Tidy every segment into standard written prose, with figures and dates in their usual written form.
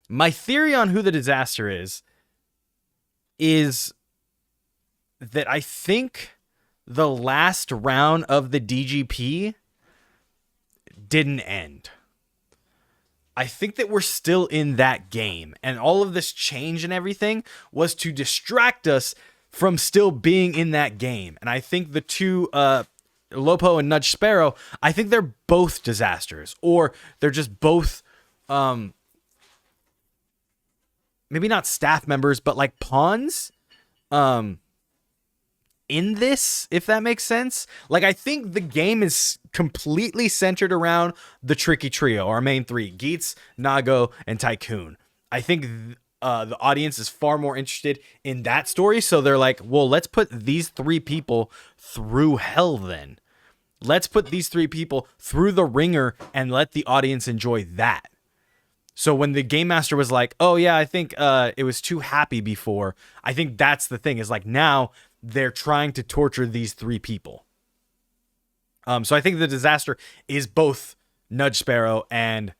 My theory on who the Dezastar is that I think the last round of the DGP didn't end. I think that we're still in that game, and all of this change and everything was to distract us from still being in that game. And I think the two, Lopo and Nudge Sparrow, I think they're both Dezastars, or they're just both, maybe not staff members, but like pawns, in this, if that makes sense. Like, I think the game is completely centered around the Tricky Trio, our main three, Geats, Nago, and Tycoon. I think the audience is far more interested in that story, so they're like, well, let's put these three people through hell then. Let's put these three people through the ringer and let the audience enjoy that. So when the game master was like, oh yeah, I think it was too happy before, I think that's the thing, is like now they're trying to torture these three people. So I think the Dezastar is both Nudge Sparrow and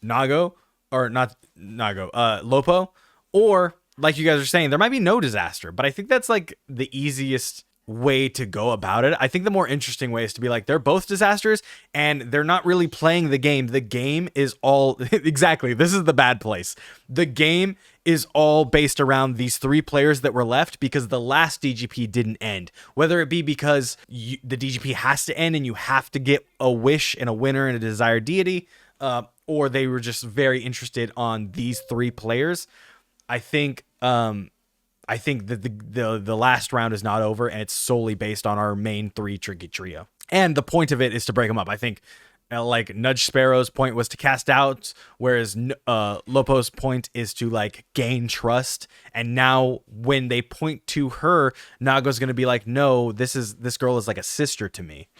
Nago, or not Nago, Lopo, or like you guys are saying, there might be no Dezastar, but I think that's like the easiest way to go about it. I think the more interesting way is to be like, they're both Dezastars and they're not really playing the game. The game is all exactly, this is the bad place. The game is all based around these three players that were left because the last DGP didn't end, whether it be because the DGP has to end and you have to get a wish and a winner and a desired deity, or they were just very interested on these three players. I think that the last round is not over, and it's solely based on our main three Tricky Trio. And the point of it is to break them up. I think like Nudge Sparrow's point was to cast out, whereas Lopo's point is to like gain trust. And now when they point to her, Nago's going to be like, no, this girl is like a sister to me.